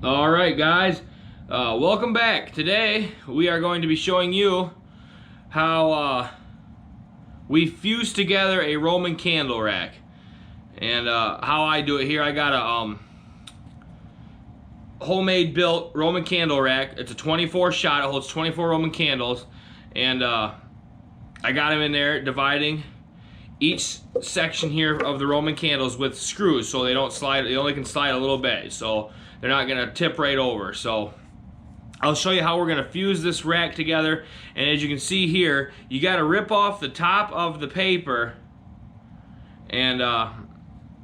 All right, guys, welcome back. Today we are going to be showing you how we fuse together a Roman candle rack, and how I do it here. I got a homemade built Roman candle rack. It's a 24 shot. It holds 24 Roman candles, and I got them in there dividing each section here of the Roman candles with screws so they don't slide. They only can slide a little bit, so they're not gonna tip right over. So I'll show you how we're gonna fuse this rack together. And as you can see here, you gotta rip off the top of the paper, and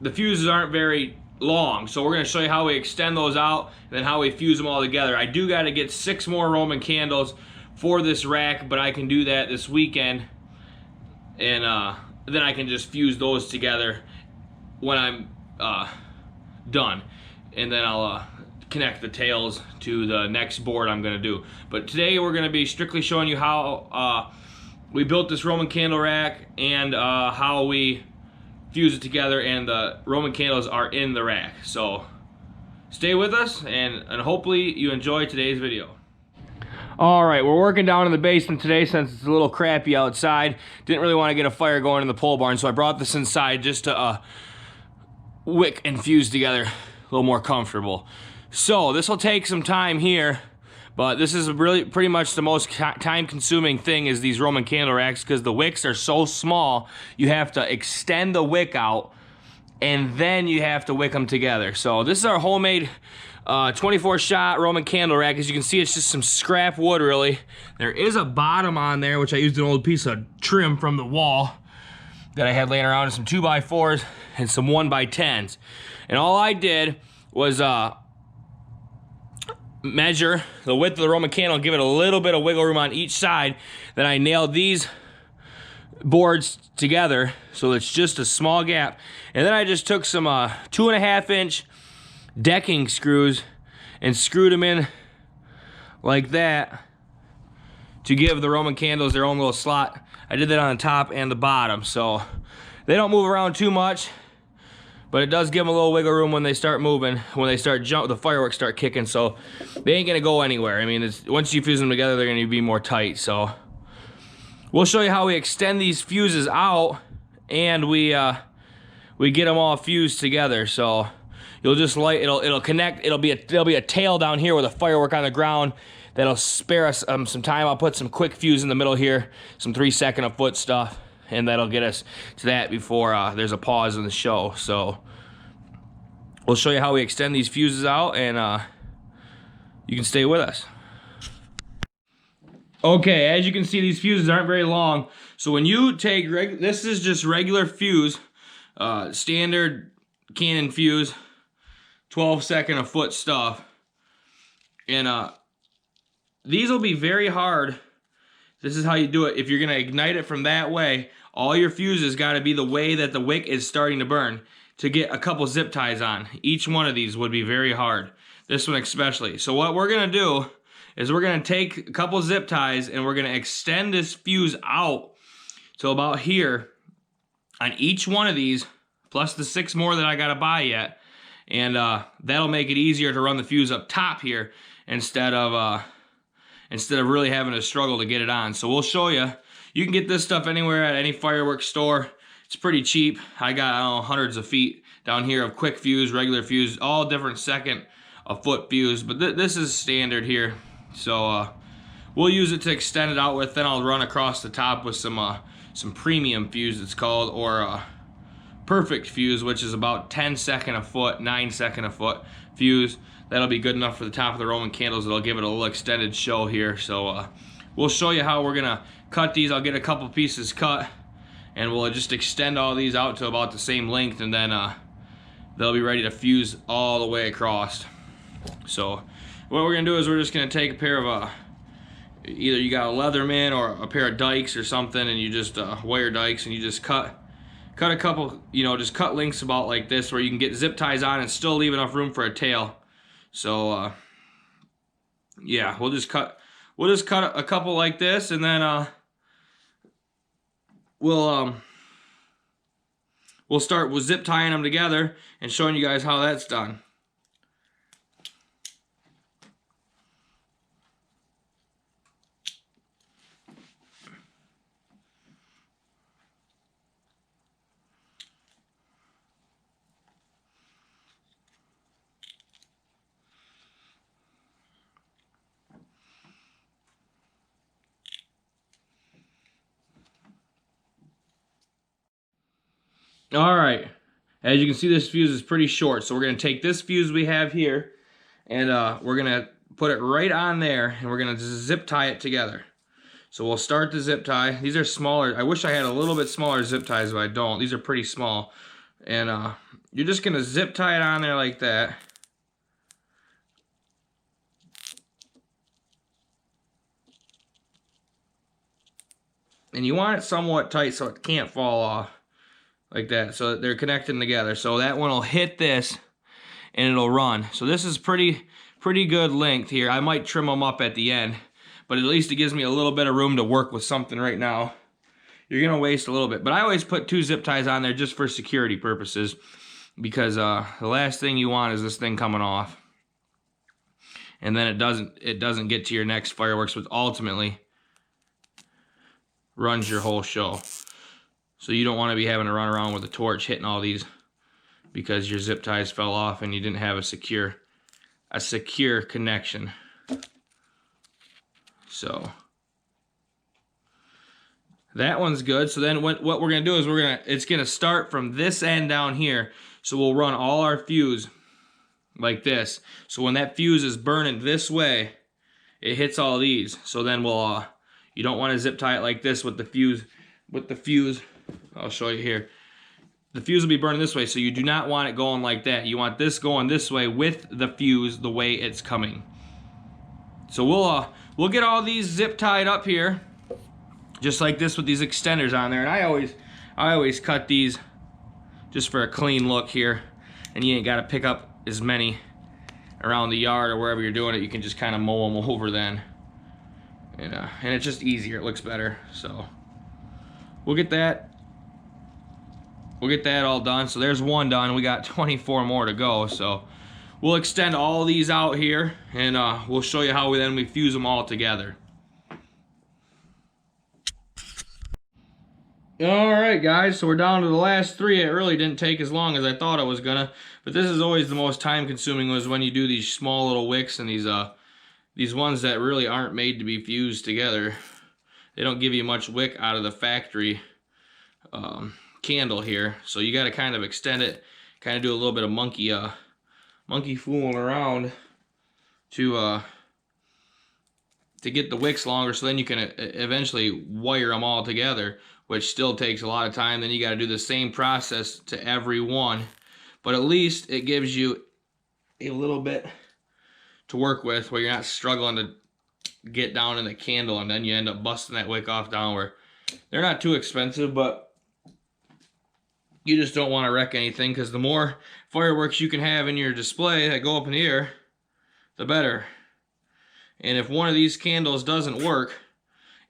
the fuses aren't very long, so we're gonna show you how we extend those out and then how we fuse them all together. I do gotta get 6 more Roman candles for this rack, but I can do that this weekend, and then I can just fuse those together when I'm done, and then I'll connect the tails to the next board I'm gonna do. But today we're gonna be strictly showing you how we built this Roman candle rack, and how we fuse it together, and the Roman candles are in the rack. So stay with us, and hopefully you enjoy today's video. Alright, we're working down in the basement today since it's a little crappy outside. Didn't really want to get a fire going in the pole barn, so I brought this inside just to wick and fuse together a little more comfortable. So this will take some time here, but this is really pretty much the most time-consuming thing is these Roman candle racks, because the wicks are so small, you have to extend the wick out, and then you have to wick them together. So this is our homemade 24 shot Roman candle rack. As you can see, it's just some scrap wood, really. There is a bottom on there, which I used an old piece of trim from the wall that I had laying around, and some 2x4s and some 1x10s. And all I did was measure the width of the Roman candle and give it a little bit of wiggle room on each side. Then I nailed these boards together so it's just a small gap. And then I just took some 2.5 inch decking screws and screwed them in like that to give the Roman candles their own little slot. I did that on the top and the bottom, so they don't move around too much, but it does give them a little wiggle room when they start moving. When they start the fireworks start kicking, so they ain't gonna go anywhere. I mean, once you fuse them together, they're gonna be more tight. So we'll show you how we extend these fuses out, and we get them all fused together. So you'll just it'll connect. There'll be a tail down here with a firework on the ground that'll spare us some time. I'll put some quick fuse in the middle here, some 3-second a foot stuff, and that'll get us to that before there's a pause in the show. So we'll show you how we extend these fuses out, and you can stay with us. Okay, as you can see, these fuses aren't very long. So when you take this is just regular fuse, standard canon fuse, 12-second a foot stuff, and these will be very hard. This is how you do it. If you're gonna ignite it from that way, all your fuses got to be the way that the wick is starting to burn. To get a couple zip ties on each one of these would be very hard, this one especially. So what we're gonna do is we're gonna take a couple zip ties and we're gonna extend this fuse out to about here on each one of these, plus the 6 more that I gotta buy yet. And that'll make it easier to run the fuse up top here instead of really having to struggle to get it on. So we'll show you. You can get this stuff anywhere at any fireworks store. It's pretty cheap. I got, I don't know, hundreds of feet down here of quick fuse, regular fuse, all different second a foot fuse, but this is standard here. So we'll use it to extend it out with. Then I'll run across the top with some premium fuse, it's called, or perfect fuse, which is about 10-second a foot, 9-second a foot fuse. That'll be good enough for the top of the Roman candles. It'll give it a little extended show here. So we'll show you how we're gonna cut these. I'll get a couple pieces cut, and we'll just extend all these out to about the same length, and then they'll be ready to fuse all the way across. So what we're gonna do is we're just gonna take a pair of either you got a Leatherman or a pair of dikes or something, and you just wire dikes, and you just cut a couple, just cut lengths about like this, where you can get zip ties on and still leave enough room for a tail. So yeah, we'll just cut a couple like this, and then we'll start with zip tying them together and showing you guys how that's done. All right, as you can see, this fuse is pretty short, so we're gonna take this fuse we have here, and we're gonna put it right on there, and we're gonna zip tie it together. So we'll start the zip tie. These are smaller. I wish I had a little bit smaller zip ties, but I don't. These are pretty small. And you're just gonna zip tie it on there like that. And you want it somewhat tight so it can't fall off. Like that, so that they're connecting together. So that one will hit this and it'll run. So this is pretty good length here. I might trim them up at the end, but at least it gives me a little bit of room to work with something right now. You're gonna waste a little bit, but I always put 2 zip ties on there just for security purposes, because the last thing you want is this thing coming off, and then it doesn't get to your next fireworks, which ultimately runs your whole show. So you don't want to be having to run around with a torch hitting all these because your zip ties fell off and you didn't have a secure connection. So that one's good. So then what we're gonna do is it's gonna start from this end down here. So we'll run all our fuse like this. So when that fuse is burning this way, it hits all these. So then we'll you don't want to zip tie it like this with the fuse. I'll show you here. The fuse will be burning this way, so you do not want it going like that. You want this going this way with the fuse the way it's coming. So we'll get all these zip tied up here, just like this with these extenders on there. And I always cut these just for a clean look here, and you ain't got to pick up as many around the yard or wherever you're doing it. You can just kind of mow them over then, and it's just easier. It looks better. So we'll get that all done. So there's one done. We got 24 more to go. So we'll extend all these out here, and we'll show you how we fuse them all together. All right, guys. So we're down to the last 3. It really didn't take as long as I thought it was gonna, but this is always the most time-consuming, was when you do these small little wicks and these ones that really aren't made to be fused together. They don't give you much wick out of the factory candle here, so you got to kind of extend it, kind of do a little bit of monkey fooling around to get the wicks longer, so then you can eventually wire them all together, which still takes a lot of time. Then you got to do the same process to every one, but at least it gives you a little bit to work with, where you're not struggling to get down in the candle, and then you end up busting that wick off down. Where they're not too expensive, but you just don't want to wreck anything, because the more fireworks you can have in your display that go up in the air, the better. And if one of these candles doesn't work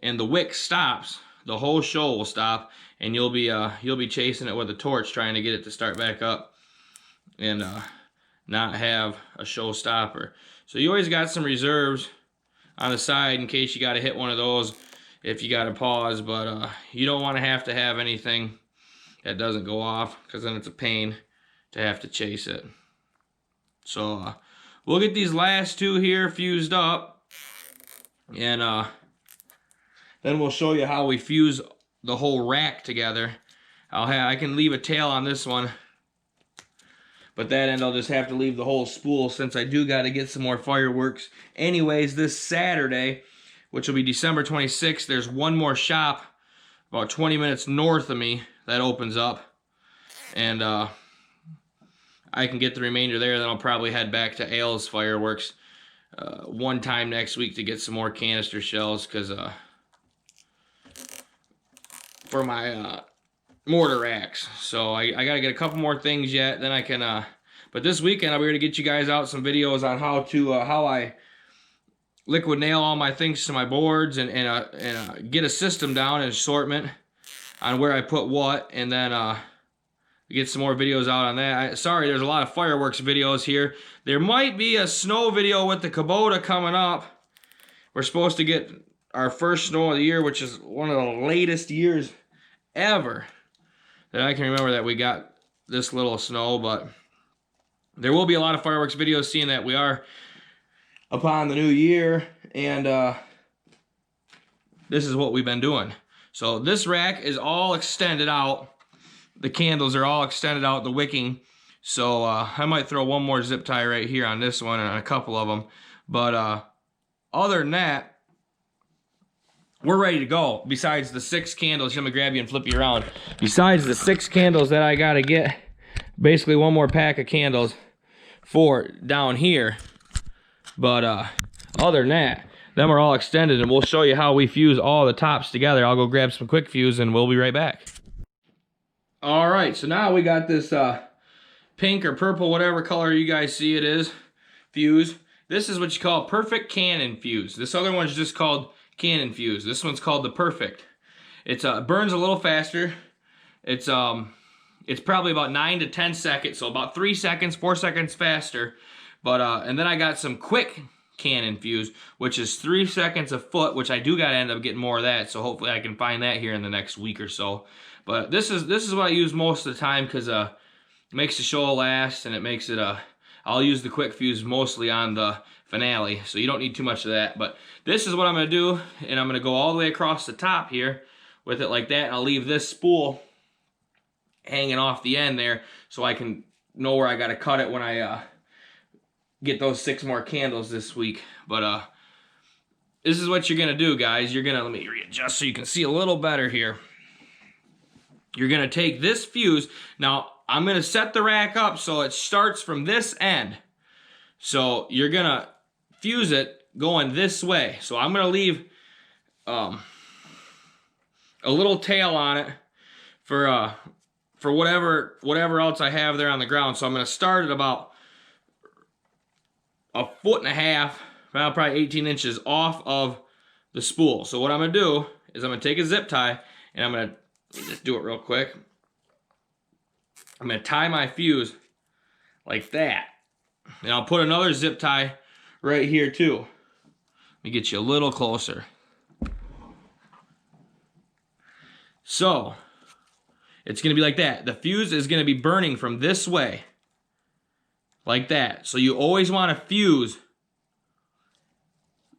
and the wick stops, the whole show will stop, and you'll be chasing it with a torch trying to get it to start back up, and not have a show stopper. So you always got some reserves on the side in case you got to hit one of those if you got to pause, but you don't want to have anything that doesn't go off, because then it's a pain to have to chase it. So we'll get these last 2 here fused up, and then we'll show you how we fuse the whole rack together. I can leave a tail on this one, but that end I'll just have to leave the whole spool, since I do got to get some more fireworks anyways this Saturday, which will be December 26th. There's one more shop about 20 minutes north of me that opens up, and I can get the remainder there. Then I'll probably head back to Ailes Fireworks one time next week to get some more canister shells, because for my mortar racks. So I gotta get a couple more things yet, then I can but this weekend I'll be able to get you guys out some videos on how I liquid nail all my things to my boards, and get a system down, and assortment on where I put what, and then get some more videos out on that. Sorry, there's a lot of fireworks videos here. There might be a snow video with the Kubota coming up. We're supposed to get our first snow of the year, which is one of the latest years ever that I can remember that we got this little snow. But there will be a lot of fireworks videos, seeing that we are upon the new year, and this is what we've been doing. So this rack is all extended out, the candles are all extended out the wicking. So I might throw one more zip tie right here on this one and on a couple of them. But other than that, we're ready to go. Besides the 6 candles, I'm gonna grab you and flip you around. Besides the 6 candles that I gotta get, basically one more pack of candles for down here. But other than that, them are all extended, and we'll show you how we fuse all the tops together. I'll go grab some quick fuse and we'll be right back. All right, so now we got this pink or purple, whatever color you guys see it is, fuse. This is what you call perfect canon fuse. This other one's just called canon fuse. This one's called the perfect. It burns a little faster. It's probably about 9 to 10 seconds, so about 3 seconds, 4 seconds faster. But and then I got some quick canon fuse, which is 3 seconds a foot, which I do gotta end up getting more of that. So hopefully I can find that here in the next week or so. But this is what I use most of the time because it makes the show last, and it makes it I'll use the quick fuse mostly on the finale, so you don't need too much of that. But this is what I'm gonna do, and I'm gonna go all the way across the top here with it like that, and I'll leave this spool hanging off the end there so I can know where I gotta cut it when I get those 6 more candles this week. But this is what you're gonna do, guys. You're gonna, let me readjust so you can see a little better here. You're gonna take this fuse. Now, I'm gonna set the rack up so it starts from this end. So you're gonna fuse it going this way. So I'm gonna leave a little tail on it for whatever else I have there on the ground. So I'm gonna start at about 1.5 feet, well, probably 18 inches off of the spool. So what I'm gonna do is I'm gonna take a zip tie, and I'm gonna just do it real quick. I'm gonna tie my fuse like that. And I'll put another zip tie right here too. Let me get you a little closer. So, it's gonna be like that. The fuse is gonna be burning from this way. Like that. So you always wanna fuse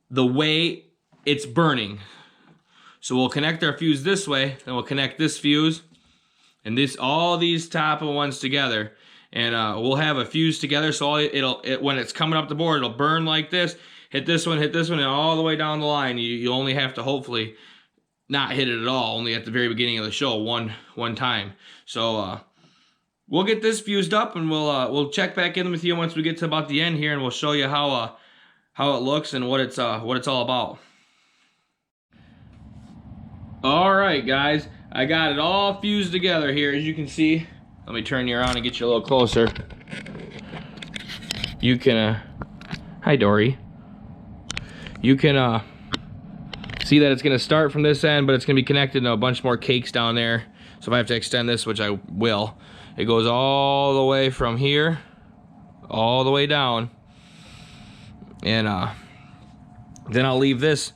the way it's burning. So we'll connect our fuse this way, then we'll connect this fuse and all these top ones together, and we'll have a fuse together. So when it's coming up the board, it'll burn like this. Hit this one, and all the way down the line. You only have to hopefully not hit it at all, only at the very beginning of the show, one time. So we'll get this fused up, and we'll check back in with you once we get to about the end here, and we'll show you how it looks and what it's all about. All right, guys, I got it all fused together here, as you can see. Let me turn you around and get you a little closer. You can, hi Dory. You can see that it's gonna start from this end, but it's gonna be connected to a bunch more cakes down there. So if I have to extend this, which I will, it goes all the way from here, all the way down. And then I'll leave this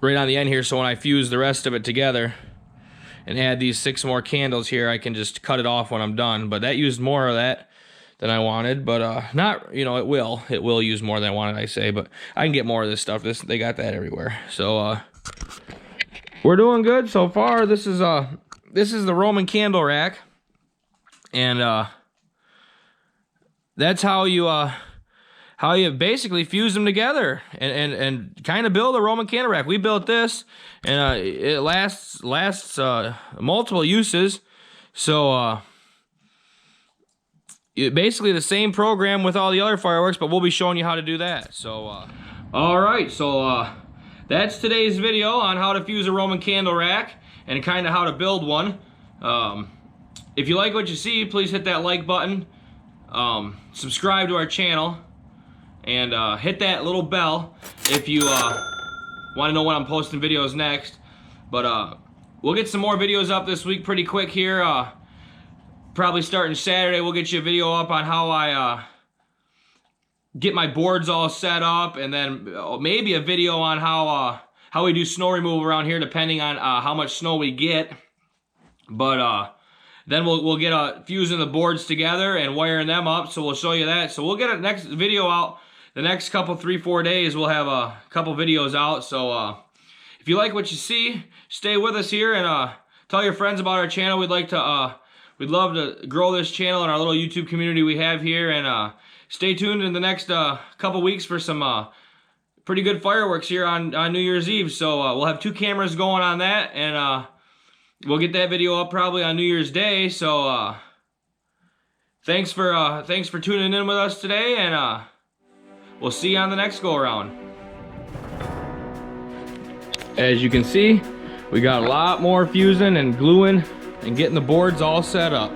right on the end here, so when I fuse the rest of it together and add these 6 more candles here, I can just cut it off when I'm done. But that used more of that than I wanted, but not, you know, it will use more than I wanted, I say, but I can get more of this stuff. They got that everywhere. So we're doing good so far. This is the Roman candle rack, and that's how you basically fuse them together and kind of build a Roman candle rack. We built this, and it lasts multiple uses. So basically the same program with all the other fireworks, but we'll be showing you how to do that. So all right, so that's today's video on how to fuse a Roman candle rack and kind of how to build one. If you like what you see, please hit that like button, subscribe to our channel, and hit that little bell if you want to know when I'm posting videos next. But we'll get some more videos up this week pretty quick here. Probably starting Saturday, we'll get you a video up on how I get my boards all set up, and then maybe a video on how we do snow removal around here, depending on how much snow we get. But then we'll get fusing the boards together and wiring them up, so we'll show you that. So we'll get a next video out the next couple 3-4 days. We'll have a couple videos out. So if you like what you see, stay with us here, and tell your friends about our channel. We'd like to we'd love to grow this channel and our little YouTube community we have here. And stay tuned in the next couple weeks for some pretty good fireworks here on New Year's Eve. So we'll have 2 cameras going on that, and we'll get that video up probably on New Year's Day. So thanks for tuning in with us today, and we'll see you on the next go around. As you can see, we got a lot more fusing and gluing and getting the boards all set up.